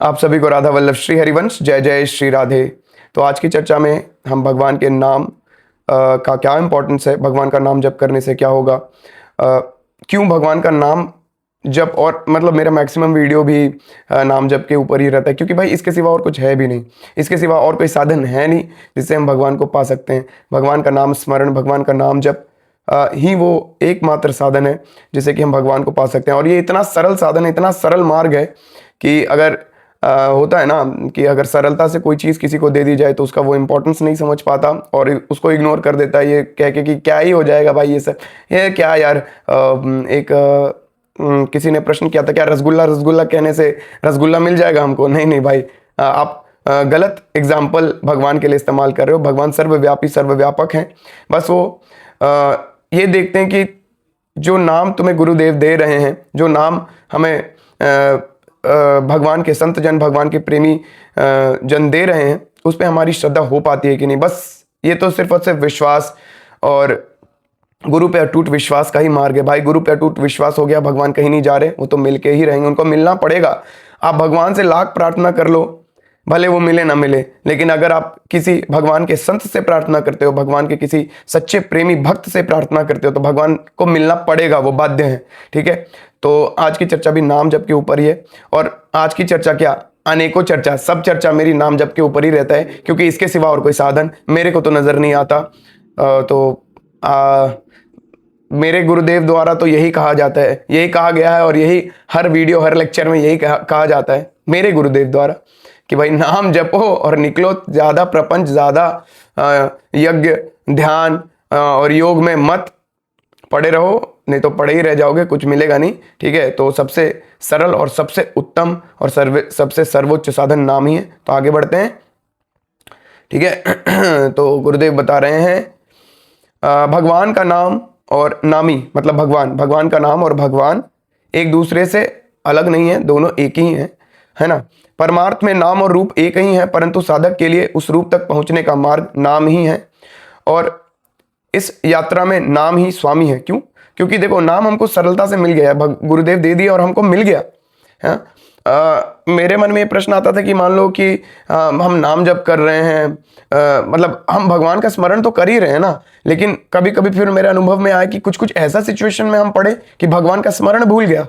आप सभी को राधा वल्लभ श्री हरिवंश जय जय श्री राधे। तो आज की चर्चा में हम भगवान के नाम का क्या इम्पोर्टेंस है, भगवान का नाम जप करने से क्या होगा, क्यों भगवान का नाम जप, और मतलब मेरा मैक्सिमम वीडियो भी नाम जप के ऊपर ही रहता है, क्योंकि भाई इसके सिवा और कुछ है भी नहीं, इसके सिवा और कोई साधन है नहीं जिससे हम भगवान को पा सकते हैं। भगवान का नाम स्मरण, भगवान का नाम जप ही वो एकमात्र साधन है जिससे कि हम भगवान को पा सकते हैं। और ये इतना सरल साधन है, इतना सरल मार्ग है कि अगर होता है ना कि अगर सरलता से कोई चीज़ किसी को दे दी जाए तो उसका वो इम्पोर्टेंस नहीं समझ पाता और उसको इग्नोर कर देता है, ये कह के कि क्या ही हो जाएगा भाई, ये सब ये क्या यार। किसी ने प्रश्न किया था, क्या रसगुल्ला रसगुल्ला कहने से रसगुल्ला मिल जाएगा हमको? नहीं नहीं भाई, आप गलत एग्जाम्पल भगवान के लिए इस्तेमाल कर रहे हो। भगवान सर्वव्यापी सर्वव्यापक हैं। बस वो ये देखते हैं कि जो नाम तुम्हें गुरुदेव दे रहे हैं, जो नाम हमें भगवान के संत जन, भगवान के प्रेमी जन दे रहे हैं, उस पर हमारी श्रद्धा हो पाती है कि नहीं। बस ये तो सिर्फ और सिर्फ विश्वास और गुरु पे अटूट विश्वास का ही मार्ग है भाई। गुरु पे अटूट विश्वास हो गया, भगवान कहीं नहीं जा रहे, वो तो मिलके ही रहेंगे, उनको मिलना पड़ेगा। आप भगवान से लाख प्रार्थना कर लो, भले वो मिले ना मिले, लेकिन अगर आप किसी भगवान के संत से प्रार्थना करते हो, भगवान के किसी सच्चे प्रेमी भक्त से प्रार्थना करते हो, तो भगवान को मिलना पड़ेगा, वो बाध्य है। ठीक है, तो आज की चर्चा भी नाम जप के ऊपर ही है। और आज की चर्चा क्या, अनेकों चर्चा, सब चर्चा मेरी नाम जप के ऊपर ही रहता है, क्योंकि इसके सिवा और कोई साधन मेरे को तो नजर नहीं आता। मेरे गुरुदेव द्वारा तो यही कहा जाता है, यही कहा गया है, और यही हर वीडियो हर लेक्चर में यही कहा जाता है मेरे गुरुदेव द्वारा कि भाई नाम जपो और निकलो, ज़्यादा प्रपंच, ज़्यादा यज्ञ ध्यान और योग में मत पड़े रहो, नहीं तो पड़े ही रह जाओगे, कुछ मिलेगा नहीं। ठीक है, तो सबसे सरल और सबसे उत्तम और सबसे सर्वोच्च साधन नाम ही है। तो आगे बढ़ते हैं। ठीक है, तो गुरुदेव बता रहे हैं भगवान का नाम और नामी मतलब भगवान, भगवान का नाम और भगवान एक दूसरे से अलग नहीं है, दोनों एक ही हैं, है ना। परमार्थ में नाम और रूप एक ही है, परंतु साधक के लिए उस रूप तक पहुंचने का मार्ग नाम ही है, और इस यात्रा में नाम ही स्वामी है। क्यों? क्योंकि देखो, नाम हमको सरलता से मिल गया, गुरुदेव दे दिया और हमको मिल गया है। मेरे मन में ये प्रश्न आता था कि मान लो कि हम नाम जप कर रहे हैं, मतलब हम भगवान का स्मरण तो कर ही रहे हैं ना, लेकिन कभी कभी फिर मेरे अनुभव में आया कि कुछ कुछ ऐसा सिचुएशन में हम पड़े कि भगवान का स्मरण भूल गया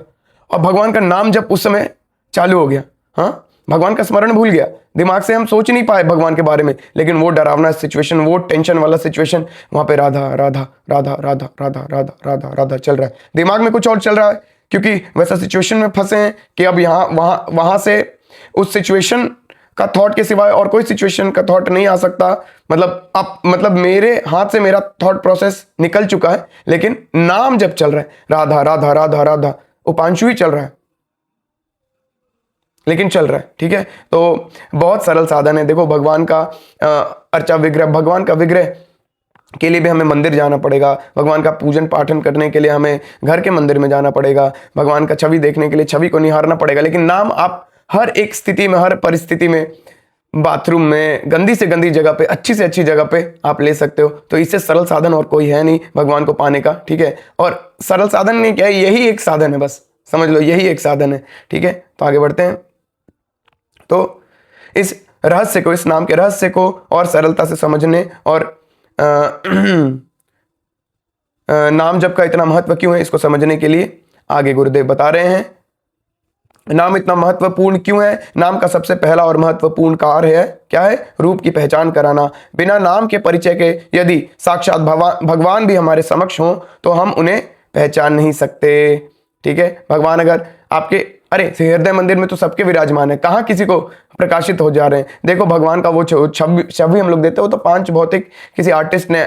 और भगवान का नाम जप उस समय चालू हो गया। हाँ, भगवान का स्मरण भूल गया, दिमाग से हम सोच नहीं पाए भगवान के बारे में, लेकिन वो डरावना सिचुएशन, वो टेंशन वाला सिचुएशन, वहां पे राधा राधा राधा राधा राधा राधा राधा राधा चल रहा है, दिमाग में कुछ और चल रहा है, क्योंकि वैसा सिचुएशन में फंसे हैं कि अब यहाँ वहां से उस सिचुएशन का थॉट के सिवाय और कोई सिचुएशन का थॉट नहीं आ सकता। मतलब मेरे हाथ से मेरा थॉट प्रोसेस निकल चुका है, लेकिन नाम जब चल रहा है, राधा राधा राधा राधा, उपांशु ही चल रहा है, लेकिन चल रहा है। ठीक है, तो बहुत सरल साधन है। देखो, भगवान का अर्चा विग्रह, भगवान का विग्रह के लिए भी हमें मंदिर जाना पड़ेगा, भगवान का पूजन पाठन करने के लिए हमें घर के मंदिर में जाना पड़ेगा, भगवान का छवि देखने के लिए छवि को निहारना पड़ेगा, लेकिन नाम आप हर एक स्थिति में, हर परिस्थिति में, बाथरूम में, गंदी से गंदी जगह पे, अच्छी से अच्छी जगह पे आप ले सकते हो। तो इससे सरल साधन और कोई है नहीं भगवान को पाने का। ठीक है, और सरल साधन नहीं क्या है, यही एक साधन है, बस समझ लो यही एक साधन है। ठीक है, तो आगे बढ़ते हैं। तो इस रहस्य को, इस नाम के रहस्य को और सरलता से समझने और नाम जप का इतना महत्व क्यों है, इसको समझने के लिए आगे गुरुदेव बता रहे हैं नाम इतना महत्वपूर्ण क्यों है। नाम का सबसे पहला और महत्वपूर्ण कार्य है, क्या है? रूप की पहचान कराना। बिना नाम के परिचय के यदि साक्षात भगवान भी हमारे समक्ष हो तो हम उन्हें पहचान नहीं सकते। ठीक है, भगवान अगर आपके, अरे हृदय मंदिर में तो सबके विराजमान है, कहाँ किसी को प्रकाशित हो जा रहे हैं। देखो, भगवान का वो छवि हम लोग देते हो तो पांच भौतिक किसी आर्टिस्ट ने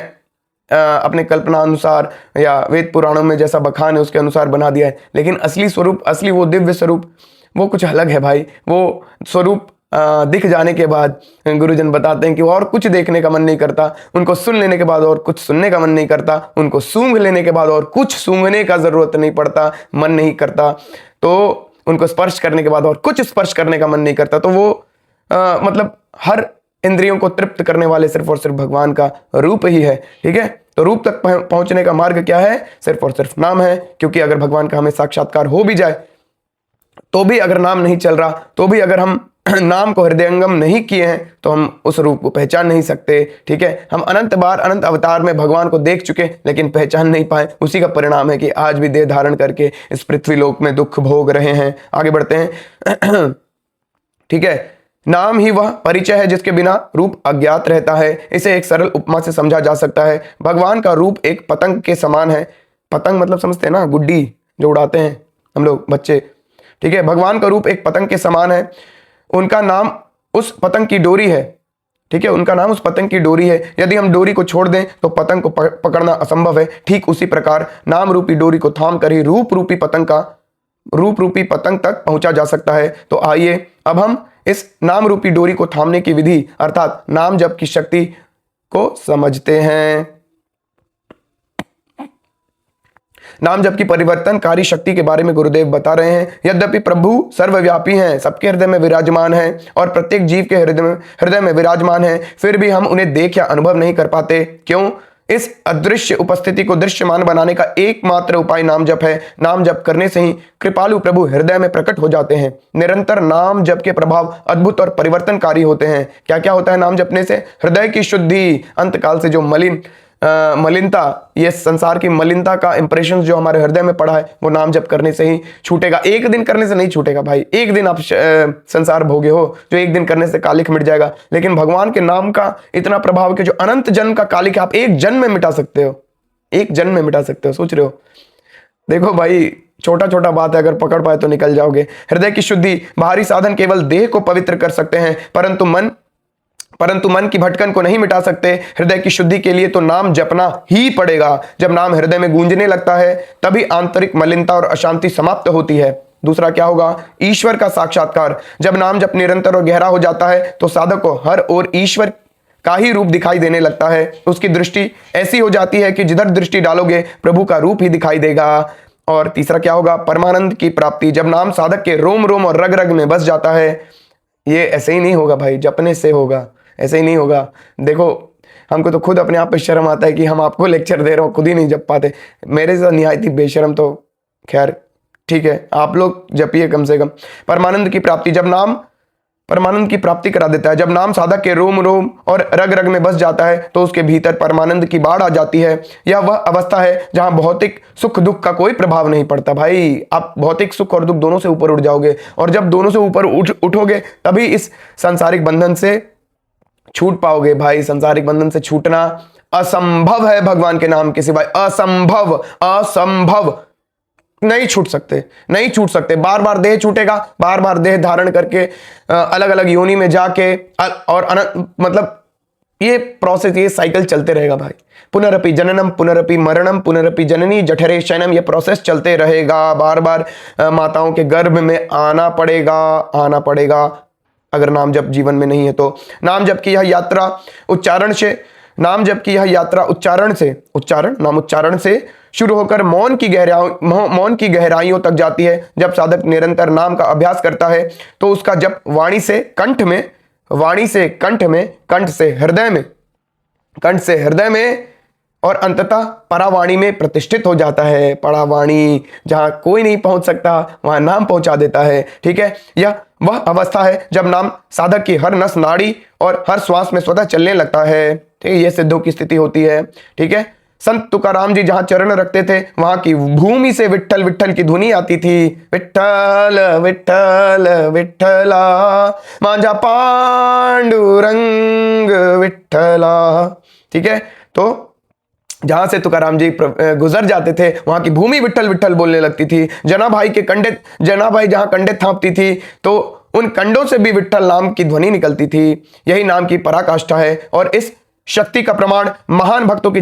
अपने कल्पना अनुसार या वेद पुराणों में जैसा बखान है उसके अनुसार बना दिया है, लेकिन असली स्वरूप, असली वो दिव्य स्वरूप, वो कुछ अलग है भाई। वो स्वरूप दिख जाने के बाद गुरुजन बताते हैं कि और कुछ देखने का मन नहीं करता, उनको सुन लेने के बाद और कुछ सुनने का मन नहीं करता, उनको सूंघ लेने के बाद और कुछ सूंघने का जरूरत नहीं पड़ता, मन नहीं करता, तो उनको स्पर्श करने के बाद और कुछ स्पर्श करने का मन नहीं करता। तो वो मतलब हर इंद्रियों को तृप्त करने वाले सिर्फ और सिर्फ भगवान का रूप ही है। ठीक है, तो रूप तक पहुंचने का मार्ग क्या है? सिर्फ और सिर्फ नाम है। क्योंकि अगर भगवान का हमें साक्षात्कार हो भी जाए तो भी अगर नाम नहीं चल रहा, तो भी अगर हम नाम को हृदयंगम नहीं किए हैं तो हम उस रूप को पहचान नहीं सकते। ठीक है, हम अनंत बार अनंत अवतार में भगवान को देख चुके लेकिन पहचान नहीं पाए। उसी का परिणाम है कि आज भी देह धारण करके इस पृथ्वी लोक में दुख भोग रहे हैं। आगे बढ़ते हैं। ठीक है, नाम ही वह परिचय है जिसके बिना रूप अज्ञात रहता है। इसे एक सरल उपमा से समझा जा सकता है। भगवान का रूप एक पतंग के समान है। पतंग मतलब समझते हैं ना, गुड्डी जो उड़ाते हैं हम लोग बच्चे। ठीक है, भगवान का रूप एक पतंग के समान है। उनका नाम उस पतंग की डोरी है। ठीक है, उनका नाम उस पतंग की डोरी है। यदि हम डोरी को छोड़ दें तो पतंग को पकड़ना असंभव है। ठीक उसी प्रकार नाम रूपी डोरी को थाम कर ही रूप रूपी पतंग तक पहुंचा जा सकता है। तो आइए अब हम इस नाम रूपी डोरी को थामने की विधि अर्थात नाम जप की शक्ति को समझते हैं। नाम जप की परिवर्तनकारी शक्ति के बारे में गुरुदेव बता रहे हैं। यद्यपि प्रभु सर्वव्यापी हैं, सबके हृदय में विराजमान हैं और प्रत्येक जीव के हृदय में विराजमान हैं, फिर भी हम उन्हें देख या अनुभव नहीं कर पाते। क्यों? इस अदृश्य उपस्थिति को दृश्यमान बनाने का एकमात्र उपाय नाम जप है। नाम जप करने से ही कृपालु प्रभु हृदय में प्रकट हो जाते हैं। निरंतर नाम जप के प्रभाव अद्भुत और परिवर्तनकारी होते हैं। क्या क्या होता है नाम जपने से? हृदय की शुद्धि, अंतकाल से जो मलिनता, ये संसार की मलिनता का इंप्रेशन जो हमारे हृदय में पड़ा है वो नाम जप करने से ही छूटेगा। एक दिन करने से नहीं छूटेगा भाई। एक दिन आप संसार भोगे हो जो एक दिन करने से कालिक मिट जाएगा, लेकिन भगवान के नाम का इतना प्रभाव कि जो अनंत जन्म का कालिक आप एक जन्म में मिटा सकते हो। एक जन्म में मिटा सकते हो, सोच रहे हो? देखो भाई, छोटा छोटा बात है, अगर पकड़ पाए तो निकल जाओगे। हृदय की शुद्धि, बाहरी साधन केवल देह को पवित्र कर सकते हैं परंतु मन की भटकन को नहीं मिटा सकते। हृदय की शुद्धि के लिए तो नाम जपना ही पड़ेगा। जब नाम हृदय में गूंजने लगता है तभी आंतरिक मलिनता और अशांति समाप्त होती है। दूसरा क्या होगा? ईश्वर का साक्षात्कार। जब नाम जप निरंतर और गहरा हो जाता है तो साधक को हर ओर ईश्वर का ही रूप दिखाई देने लगता है। उसकी दृष्टि ऐसी हो जाती है कि जिधर दृष्टि डालोगे प्रभु का रूप ही दिखाई देगा। और तीसरा क्या होगा? परमानंद की प्राप्ति। जब नाम साधक के रोम रोम और रग रग में बस जाता है, ये ऐसे ही नहीं होगा भाई, जपने से होगा, ऐसे ही नहीं होगा। देखो, हमको तो खुद अपने आप पे शर्म आता है कि हम आपको लेक्चर दे रहे हो, खुद ही नहीं जप पाते। मेरे से निहायती बेशर्म तो खैर ठीक है, आप लोग जपिए कम से कम। परमानंद की प्राप्ति। जब नाम परमानंद की प्राप्ति करा देता है। जब नाम साधक के रोम रोम और रग रग में बस जाता है तो उसके भीतर परमानंद की बाढ़ आ जाती है। यह वह अवस्था है जहां भौतिक सुख दुख का कोई प्रभाव नहीं पड़ता। भाई, आप भौतिक सुख और दुख दोनों से ऊपर उठ जाओगे, और जब दोनों से ऊपर उठोगे तभी इस सांसारिक बंधन से छूट पाओगे। भाई, सांसारिक बंधन से छूटना असंभव है भगवान के नाम के सिवाय। असंभव नहीं छूट सकते। बार बार देह छूटेगा, बार बार देह धारण करके अलग अलग योनि में जाके और मतलब ये प्रोसेस, ये साइकिल चलते रहेगा भाई। पुनरपि जननम पुनरपि मरणम पुनरपि जननी जठरे शयनम, ये प्रोसेस चलते रहेगा। बार बार माताओं के गर्भ में आना पड़ेगा अगर नाम जप जीवन में नहीं है तो। नाम जप की यह यात्रा उच्चारण से शुरू होकर मौन की गहराइयों तक जाती है। जब साधक निरंतर नाम का अभ्यास करता है तो उसका जप वाणी से कंठ में, कंठ से हृदय में और अंततः परावाणी में प्रतिष्ठित हो जाता है। परावाणी, जहां कोई नहीं पहुंच सकता वहां नाम पहुंचा देता है। ठीक है, यह वह अवस्था है जब नाम साधक की हर नस नाड़ी और हर श्वास में स्वतः चलने लगता है। ठीक है, यह सिद्धों की स्थिति होती है। ठीक है, संत तुकाराम जी जहां चरण रखते थे वहां की भूमि से विट्ठल विट्ठल की ध्वनि आती थी। विट्ठल विट्ठल विट्ठला, मांझा पांडुरंग विट्ठला। ठीक है, तो जहां से तुकाराम जी गुजर जाते थे वहां की भूमि विट्ठल विट्ठल बोलने लगती थी। जनाभाई जहां कंडे थापती थी तो उन कंडों से भी विट्ठल नाम की ध्वनि निकलती थी। यही नाम की पराकाष्ठा है और इस शक्ति का प्रमाण महान भक्तों के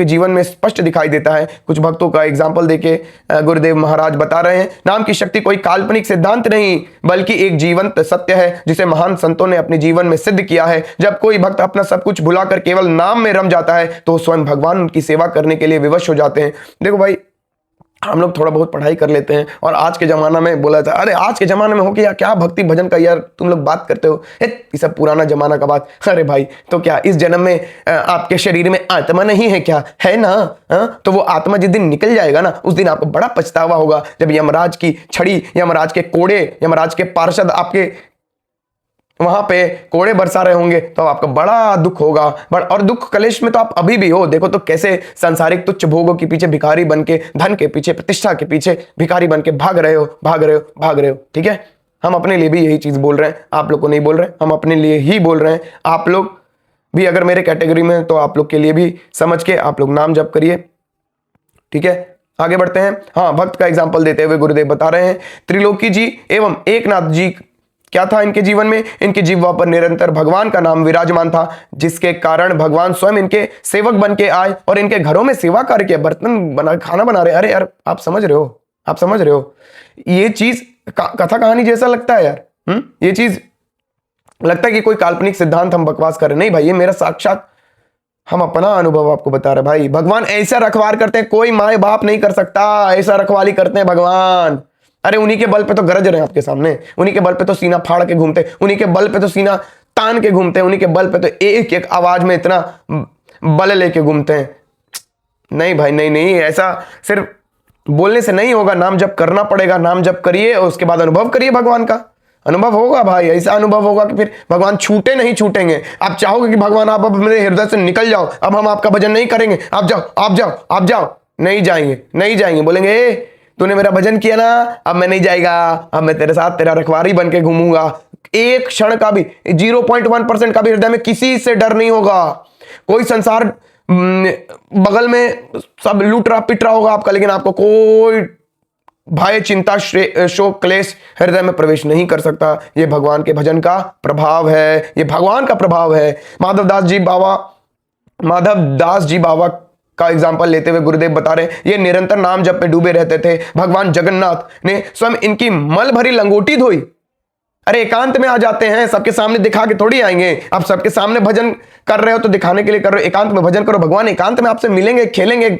जीवन में स्पष्ट दिखाई देता है। कुछ भक्तों का एग्जाम्पल देके गुरुदेव महाराज बता रहे हैं, नाम की शक्ति कोई काल्पनिक सिद्धांत नहीं बल्कि एक जीवंत सत्य है जिसे महान संतों ने अपने जीवन में सिद्ध किया है। जब कोई भक्त अपना सब कुछ भुलाकर केवल नाम में रम जाता है तो स्वयं भगवान उनकी सेवा करने के लिए विवश हो जाते हैं। देखो भाई, हम लोग थोड़ा बहुत पढ़ाई कर लेते हैं और आज के ज़माना में बोला जाता है, अरे आज के ज़माने में हो क्या, क्या भक्ति भजन का यार तुम लोग बात करते हो, ये सब पुराना ज़माना का बात। अरे भाई तो क्या इस जन्म में आपके शरीर में आत्मा नहीं है क्या, है ना? तो वो आत्मा जिस दिन निकल जाएगा ना, उस दिन आपको बड़ा पछतावा होगा, जब यमराज की छड़ी, यमराज के कोड़े, यमराज के पार्षद आपके वहां पे कोड़े बरसा रहे होंगे, तो आपका बड़ा दुख होगा। और दुख कलेश में तो आप अभी भी हो। देखो तो कैसे सांसारिक तुच्छ भोगों के पीछे भिखारी बन के, धन के पीछे, प्रतिष्ठा के पीछे भिखारी बन के भाग रहे हो, भाग रहे हो, भाग रहे हो। ठीक है, हम अपने लिए भी यही चीज बोल रहे हैं, आप लोग को नहीं बोल रहे हैं, हम अपने लिए ही बोल रहे हैं। आप लोग भी अगर मेरे कैटेगरी में, तो आप लोग के लिए भी समझ के आप लोग नाम जप करिए। ठीक है, आगे बढ़ते हैं। हाँ, भक्त का एग्जाम्पल देते हुए गुरुदेव बता रहे हैं, त्रिलोकी जी एवं एकनाथ जी क्या था इनके जीवन में, इनकी जीवा पर निरंतर भगवान का नाम विराजमान था, जिसके कारण भगवान स्वयं इनके सेवक बन के आए और इनके घरों में सेवा कार्य किया, बर्तन बना, खाना बना रहे। अरे यार आप समझ रहे हो, आप समझ रहे हो, ये चीज कथा कहानी जैसा लगता है यार। ये चीज लगता है कि कोई काल्पनिक सिद्धांत हम बकवास कर रहे, नहीं भाई, ये मेरा साक्षात हम अपना अनुभव आपको बता रहे भाई। भगवान ऐसा रखवार करते हैं, कोई माए बाप नहीं कर सकता, ऐसा रखवाली करते हैं भगवान। अरे उन्हीं के बल पे तो गरज रहे हैं आपके सामने, उन्हीं के बल पे तो सीना फाड़ के घूमते, उन्हीं के बल पे तो सीना तान के घूमते हैं, उन्हीं के बल पे तो एक एक आवाज में इतना बल लेके घूमते हैं। नहीं भाई, नहीं नहीं, ऐसा सिर्फ बोलने से नहीं होगा, नाम जप करना पड़ेगा। नाम जप करिए और उसके बाद अनुभव करिए, भगवान का अनुभव होगा भाई। ऐसा अनुभव होगा कि फिर भगवान छूटे नहीं छूटेंगे। आप चाहोगे कि भगवान आप अब मेरे हृदय से निकल जाओ, अब हम आपका भजन नहीं करेंगे, आप जाओ, आप जाओ, आप जाओ, नहीं जाएंगे, नहीं जाएंगे। बोलेंगे तूने मेरा भजन किया ना, अब मैं नहीं जाएगा, अब मैं तेरे साथ तेरा रखवारी बन के घूमूंगा। एक क्षण का भी, 0.1% का भी हृदय में किसी से डर नहीं होगा। कोई संसार बगल में सब लूट रहा पिट रहा होगा आपका, लेकिन आपको कोई भय, चिंता, शोक, क्लेश हृदय में प्रवेश नहीं कर सकता। ये भगवान के भजन का प्रभाव है, ये भगवान का प्रभाव है। माधव दास जी बाबा का एग्जाम्पल लेते हुए गुरुदेव बता रहे हैं, ये निरंतर नाम जप पे डूबे रहते थे। भगवान जगन्नाथ ने स्वयं इनकी मल भरी लंगोटी धोई। अरे एकांत में आ जाते हैं, सबके सामने दिखा के थोड़ी आएंगे। आप सबके सामने भजन कर रहे हो तो दिखाने के लिए कर रहे हो, एकांत में भजन करो। भगवान एकांत में आपसे मिलेंगे, खेलेंगे,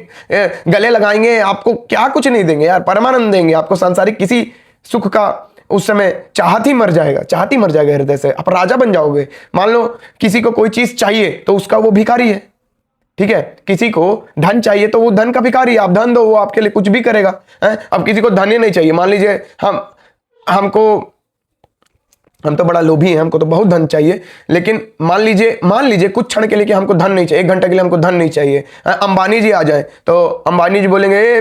गले लगाएंगे, आपको क्या कुछ नहीं देंगे यार, परमानंद देंगे आपको। सांसारिक किसी सुख का उस समय चाहत ही मर जाएगा, चाहत ही मर जाएगा हृदय से, आप राजा बन जाओगे। मान लो किसी को कोई चीज चाहिए तो उसका वो भिखारी है। ठीक है, किसी को धन चाहिए तो वो धन का भिखारी है। आप धन दो, वो आपके लिए कुछ भी करेगा। अब किसी को धन ही नहीं चाहिए, मान लीजिए हम तो बड़ा लोभी हैं, हमको तो बहुत धन चाहिए, लेकिन मान लीजिए कुछ क्षण के लिए कि हमको धन नहीं चाहिए, 1 घंटे के लिए हमको धन नहीं चाहिए। अंबानी जी आ जाए तो अंबानी जी बोलेंगे, ए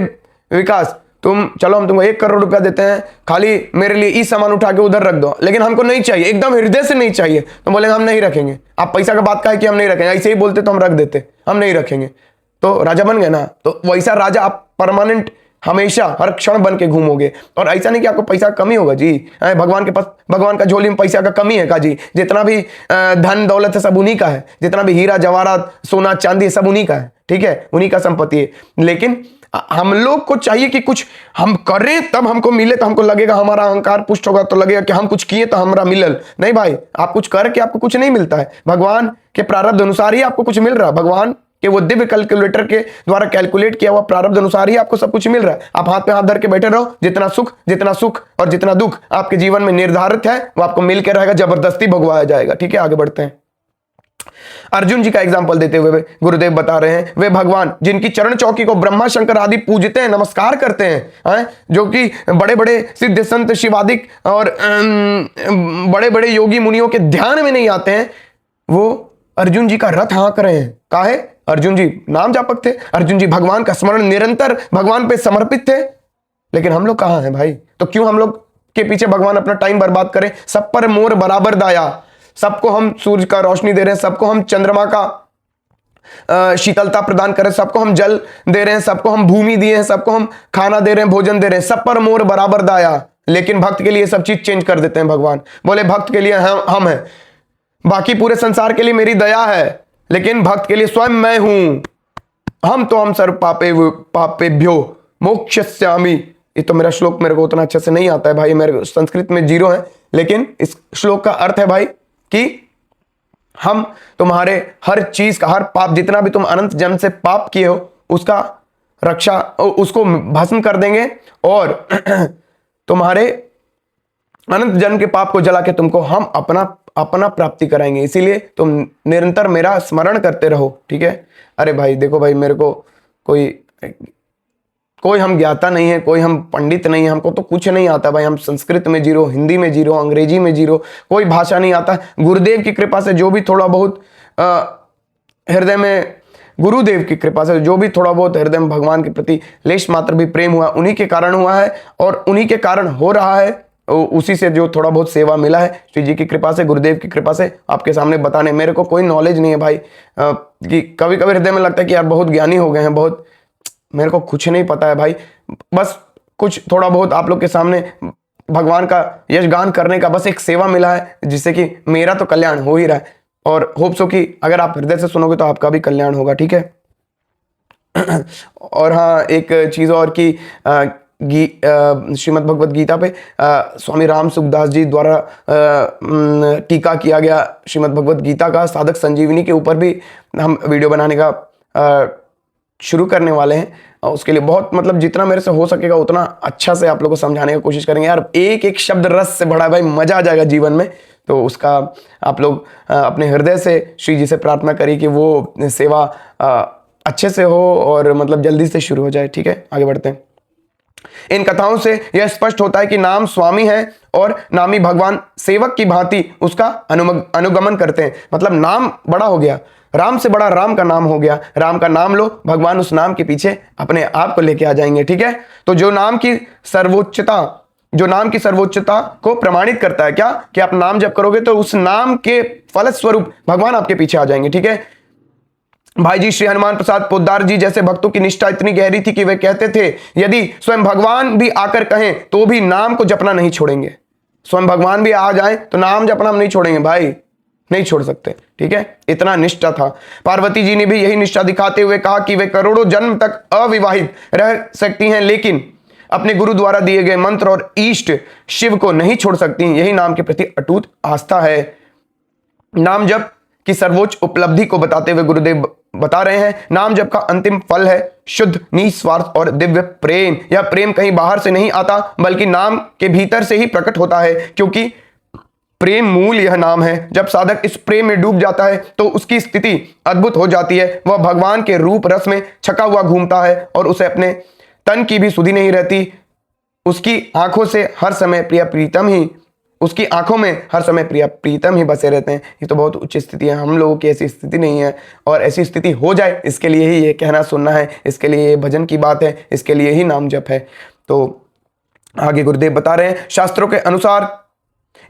विकास तुम चलो, हम तुमको 1 करोड़ रुपया देते हैं, खाली मेरे लिए ई सामान उठा के उधर रख दो, लेकिन हमको नहीं चाहिए, एकदम हृदय से नहीं चाहिए। तो बोलेंगे हम नहीं रखेंगे। आप पैसा का बात का है कि हम नहीं रखेंगे, ऐसे ही बोलते तो हम रख देते, हम नहीं रखेंगे। तो राजा बन गए ना। तो वैसा राजा आप परमानेंट हमेशा हर क्षण बन के घूमोगे। और ऐसा नहीं कि आपको पैसा कमी होगा जी, भगवान के पास, भगवान का झोली में पैसा का कमी है का जी? जितना भी धन दौलत है सब उन्हीं का है, जितना भी हीरा जवाहरात सोना चांदी सब उन्हीं का है। ठीक है, उन्हीं का संपत्ति है। लेकिन हम लोग को चाहिए कि कुछ हम करें तब हमको मिले, तो हमको लगेगा हमारा अहंकार पुष्ट होगा, तो लगेगा कि हम कुछ किए तो हमारा मिलल। नहीं भाई, आप कुछ करके आपको कुछ नहीं मिलता है, भगवान के प्रारब्ध अनुसार ही आपको कुछ मिल रहा है। भगवान कि वो दिव्य कैलकुलेटर के द्वारा कैलकुलेट किया हुआ प्रारब्ध अनुसार ही आपको सब कुछ मिल रहा है। आप हाथ पे हाथ धर के बैठे रहो, जितना सुख और जितना दुख आपके जीवन में निर्धारित है वो आपको मिल के रहेगा, जबरदस्ती भोगवाया जाएगा। ठीक है, आगे बढ़ते हैं। अर्जुन जी का एग्जाम्पल देते हुए गुरुदेव बता रहे हैं, वे भगवान जिनकी चरण चौकी को ब्रह्मा शंकर आदि पूजते हैं, नमस्कार करते हैं, जो कि बड़े बड़े सिद्ध संत शिवादिक और बड़े बड़े योगी मुनियों के ध्यान में नहीं आते हैं, वो अर्जुन जी का रथ हाँक रहे हैं। काहे? अर्जुन जी नाम जापक थे, अर्जुन जी भगवान का स्मरण निरंतर भगवान पे समर्पित थे। लेकिन हम लोग कहाँ हैं भाई? तो क्यों हम लोग के पीछे भगवान अपना टाइम बर्बाद करें? सब पर मोर बराबर दाया, सबको हम सूर्य का रोशनी दे रहे हैं, सबको हम चंद्रमा का शीतलता प्रदान कर रहे हैं, सबको हम जल दे रहे हैं, सबको हम भूमि दिए हैं, सबको हम खाना दे रहे हैं, भोजन दे रहे हैं, सब पर मोर बराबर दाया। लेकिन भक्त के लिए सब चीज चेंज कर देते हैं भगवान। बोले भक्त के लिए हम हैं, बाकी पूरे संसार के लिए मेरी दया है, लेकिन भक्त के लिए स्वयं मैं हूं। हम सर्व पापेभ्यो मोक्षयिष्यामि। ये तो मेरा श्लोक मेरे को उतना अच्छे से नहीं आता है भाई, मेरे संस्कृत में 0 है, लेकिन इस श्लोक का अर्थ है भाई कि हम तुम्हारे हर चीज का, हर पाप, जितना भी तुम अनंत जन्म से पाप किए हो उसका रक्षा, उसको भस्म कर देंगे और तुम्हारे अनंत जन्म के पाप को जला के तुमको हम अपना प्राप्ति कराएंगे। इसीलिए तुम निरंतर मेरा स्मरण करते रहो, ठीक है। अरे भाई देखो भाई, मेरे को कोई हम ज्ञाता नहीं है, कोई हम पंडित नहीं है, हमको तो कुछ नहीं आता भाई। हम संस्कृत में जीरो, हिंदी में जीरो, अंग्रेजी में जीरो, कोई भाषा नहीं आता। गुरुदेव की कृपा से जो भी थोड़ा बहुत हृदय में, गुरुदेव की कृपा से जो भी थोड़ा बहुत हृदय में भगवान के प्रति लेश मात्र भी प्रेम हुआ, उन्हीं के कारण हुआ है और उन्हीं के कारण हो रहा है। उसी से जो थोड़ा बहुत सेवा मिला है, श्री जी की कृपा से, गुरुदेव की कृपा से आपके सामने बताने। मेरे को कोई नॉलेज नहीं है भाई, कि कभी कभी हृदय में लगता है कि यार बहुत ज्ञानी हो गए हैं, बहुत, मेरे को कुछ नहीं पता है भाई। बस कुछ थोड़ा बहुत आप लोग के सामने भगवान का यशगान करने का बस एक सेवा मिला है, जिससे कि मेरा तो कल्याण हो ही रहा है और होप सो कि अगर आप हृदय से सुनोगे तो आपका भी कल्याण होगा, ठीक है। और हाँ, एक चीज़ और कि श्रीमद् भगवद गीता पे स्वामी राम सुखदास जी द्वारा टीका किया गया श्रीमद् भगवद गीता का साधक संजीवनी के ऊपर भी हम वीडियो बनाने का शुरू करने वाले हैं। और उसके लिए बहुत, मतलब जितना मेरे से हो सकेगा उतना अच्छा से आप लोगों को समझाने की कोशिश करेंगे। यार एक एक शब्द रस से भरा है भाई, मजा आ जाएगा जीवन में। तो उसका आप लोग अपने हृदय से श्री जी से प्रार्थना करिए कि वो सेवा अच्छे से हो और मतलब जल्दी से शुरू हो जाए, ठीक है। आगे बढ़ते हैं। इन कथाओं से यह स्पष्ट होता है कि नाम स्वामी है और नामी भगवान सेवक की भांति उसका अनुगमन करते हैं। मतलब नाम बड़ा हो गया, राम से बड़ा राम का नाम हो गया। राम का नाम लो, भगवान उस नाम के पीछे अपने आप को लेके आ जाएंगे, ठीक है। तो जो नाम की सर्वोच्चता को प्रमाणित करता है क्या, कि आप नाम जप करोगे तो उस नाम के फलस्वरूप भगवान आपके पीछे आ जाएंगे, ठीक है। भाई जी श्री हनुमान प्रसाद पोद्दार जी जैसे भक्तों की निष्ठा इतनी गहरी थी कि वे कहते थे यदि स्वयं भगवान भी आकर कहें तो भी नाम को जपना नहीं छोड़ेंगे। स्वयं भगवान भी आ जाए तो नाम जपना हम नहीं छोड़ेंगे भाई, नहीं छोड़ सकते, ठीक है। इतना निष्ठा था। पार्वती जी ने भी यही निष्ठा दिखाते हुए कहा कि वे करोड़ों जन्म तक अविवाहित रह सकती हैं, लेकिन अपने गुरु द्वारा दिए गए मंत्र और इष्ट शिव को नहीं छोड़ सकती। यही नाम के प्रति अटूट आस्था है। नाम जप की सर्वोच्च उपलब्धि को बताते हुए गुरुदेव बता रहे हैं, नाम जप का अंतिम फल है शुद्ध निस्वार्थ और दिव्य प्रेम। यह प्रेम कहीं बाहर से नहीं आता बल्कि नाम के भीतर से ही प्रकट होता है, क्योंकि प्रेम मूल यह नाम है। जब साधक इस प्रेम में डूब जाता है तो उसकी स्थिति अद्भुत हो जाती है। वह भगवान के रूप रस में छका हुआ घूमता है और उसे अपने तन की भी सुधि नहीं रहती। उसकी आंखों में हर समय प्रिय प्रीतम ही बसे रहते हैं। ये तो बहुत उच्च स्थिति है। हम लोगों की ऐसी स्थिति नहीं है, और ऐसी स्थिति हो जाए इसके लिए ही ये कहना सुनना है, इसके लिए ये भजन की बात है, इसके लिए ही नाम जप है। तो आगे गुरुदेव बता रहे हैं, शास्त्रों के अनुसार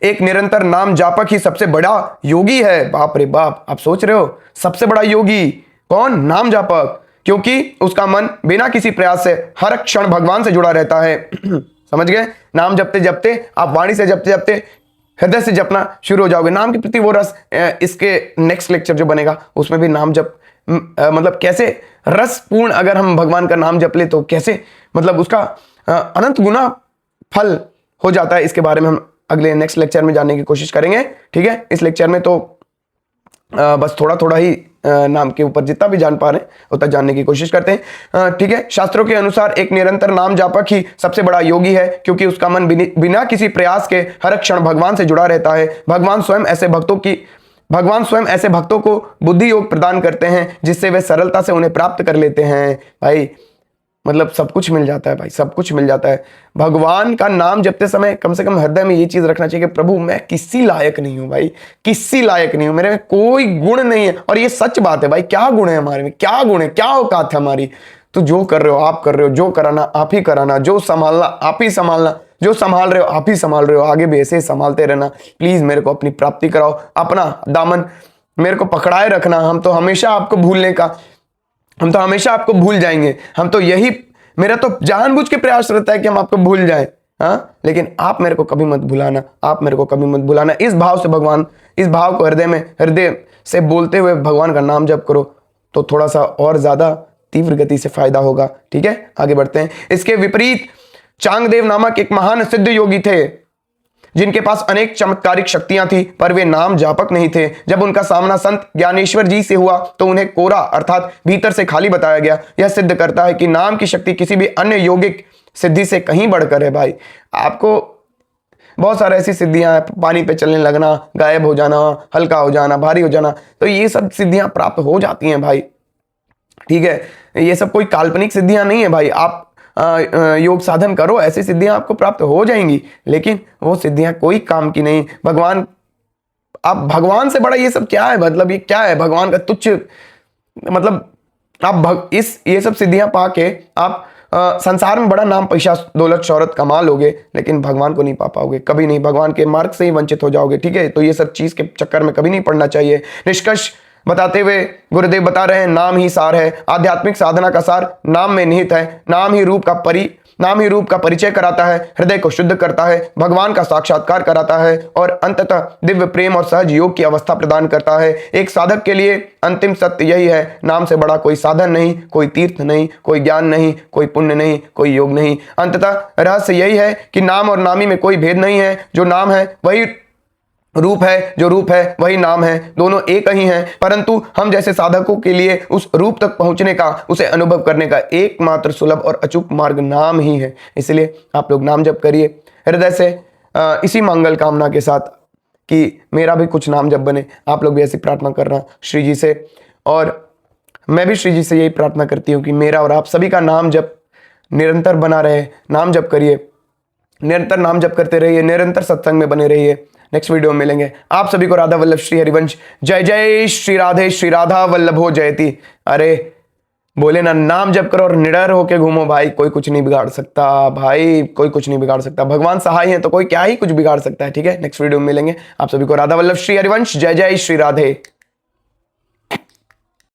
एक निरंतर नाम जापक ही सबसे बड़ा योगी है। बाप रे बाप, आप सोच रहे हो सबसे बड़ा योगी कौन? नाम जापक, क्योंकि उसका मन बिना किसी प्रयास से हर क्षण भगवान से जुड़ा रहता है। समझ गए? नाम जपते जपते आप वाणी से जपते जपते हृदय से जपना शुरू हो जाओगे। नाम के प्रति वो रस, इसके नेक्स्ट लेक्चर जो बनेगा उसमें भी नाम जप मतलब कैसे रसपूर्ण अगर हम भगवान का नाम जप ले तो कैसे मतलब उसका अनंत गुना फल हो जाता है। इसके बारे में हम अगले नेक्स्ट लेक्चर में जानने की कोशिश करेंगे, ठीक है। इस लेक्चर में तो बस थोड़ा थोड़ा ही नाम के ऊपर जितना भी जान पा रहे हैं उतना जानने की कोशिश करते हैं, ठीक है। शास्त्रों के अनुसार एक निरंतर नाम जापक ही सबसे बड़ा योगी है, क्योंकि उसका मन बिना किसी प्रयास के हर क्षण भगवान से जुड़ा रहता है। भगवान स्वयं ऐसे भक्तों को बुद्धि योग प्रदान करते हैं, जिससे वे सरलता से उन्हें प्राप्त कर लेते हैं। भाई मतलब सब कुछ मिल जाता है भाई, सब कुछ मिल जाता है। भगवान का नाम जपते समय कम से कम हृदय में ये चीज रखना चाहिए कि प्रभु मैं किसी लायक नहीं हूं भाई, किसी लायक नहीं हूं, मेरे में कोई गुण नहीं है। और ये सच बात है भाई, क्या गुण है हमारे में, क्या गुण है, क्या औकात है हमारी। तो जो कर रहे हो आप कर रहे हो, जो कराना आप ही कराना, जो संभालना आप ही संभालना, जो संभाल रहे हो आप ही संभाल रहे हो, आगे भी ऐसे संभालते रहना। प्लीज मेरे को अपनी प्राप्ति कराओ, अपना दामन मेरे को पकड़ाए रखना। हम तो हमेशा आपको भूल जाएंगे। हम तो यही, मेरा तो जानबूझ के प्रयास रहता है कि हम आपको भूल जाएं, हाँ, लेकिन आप मेरे को कभी मत भुलाना, आप मेरे को कभी मत भुलाना। इस भाव से भगवान, इस भाव को हृदय से बोलते हुए भगवान का नाम जप करो तो थोड़ा सा और ज्यादा तीव्र गति से फायदा होगा, ठीक है। आगे बढ़ते हैं। इसके विपरीत चांगदेव नामक एक महान सिद्ध योगी थे। जिनके पास अनेक चमत्कारिक शक्तियां थी, पर वे नाम जापक नहीं थे। जब उनका सामना संत ज्ञानेश्वर जी से हुआ तो उन्हें कोरा अर्थात भीतर से खाली बताया गया। यह सिद्ध करता है कि नाम की शक्ति किसी भी अन्य योगिक सिद्धि से कहीं बढ़कर है। भाई आपको बहुत सारे ऐसी सिद्धियां हैं, पानी पे चलने लगना, गायब हो जाना, हल्का हो जाना, भारी हो जाना, तो ये सब सिद्धियां प्राप्त हो जाती हैं भाई। ठीक है, ये सब कोई काल्पनिक सिद्धियां नहीं है भाई। आप योग साधन करो, ऐसी सिद्धियां आपको प्राप्त हो जाएंगी, लेकिन वो सिद्धियां कोई काम की नहीं। भगवान, आप भगवान से बड़ा ये सब क्या है, मतलब ये क्या है, भगवान का तुच्छ, मतलब आप ये सब सिद्धियां पाके आप संसार में बड़ा नाम, पैसा, दौलत, शौहरत कमा लोगे, लेकिन भगवान को नहीं पा पाओगे, कभी नहीं। भगवान के मार्ग से ही वंचित हो जाओगे। ठीक है, तो ये सब चीज के चक्कर में कभी नहीं पड़ना चाहिए। निष्कर्ष बताते हुए गुरुदेव बता रहे हैं, नाम ही सार है। आध्यात्मिक साधना का सार नाम में निहित है। नाम ही रूप का परिचय कराता है, हृदय को शुद्ध करता है, भगवान का साक्षात्कार कराता है और अंततः दिव्य प्रेम और सहज योग की अवस्था प्रदान करता है। एक साधक के लिए अंतिम सत्य यही है, नाम से बड़ा कोई साधन नहीं, कोई तीर्थ नहीं, कोई ज्ञान नहीं, कोई पुण्य नहीं, कोई योग नहीं। अंततः रहस्य यही है कि नाम और नामी में कोई भेद नहीं है। जो नाम है वही रूप है, जो रूप है वही नाम है, दोनों एक ही हैं। परंतु हम जैसे साधकों के लिए उस रूप तक पहुंचने का, उसे अनुभव करने का एकमात्र सुलभ और अचूक मार्ग नाम ही है। इसलिए आप लोग नाम जप करिए हृदय से, इसी मंगल कामना के साथ कि मेरा भी कुछ नाम जप बने। आप लोग भी ऐसी प्रार्थना करना श्री जी से, और मैं भी श्री जी से यही प्रार्थना करती हूँ कि मेरा और आप सभी का नाम जप निरंतर बना रहे। नाम जप करिए, निरंतर नाम जप करते रहिए, निरंतर सत्संग में बने रहिए। नेक्स्ट वीडियो में मिलेंगे। आप सभी को राधा वल्लभ श्री हरिवंश। जय जय श्री राधे, श्री राधा वल्लभो जयती। अरे बोले ना, नाम जप करो और निडर होके घूमो भाई, कोई कुछ नहीं बिगाड़ सकता भाई, कोई कुछ नहीं बिगाड़ सकता। भगवान सहाय है तो कोई क्या ही कुछ बिगाड़ सकता है। ठीक है, नेक्स्ट वीडियो में मिलेंगे। आप सभी को राधा वल्लभ श्री हरिवंश। जय जय श्री राधे।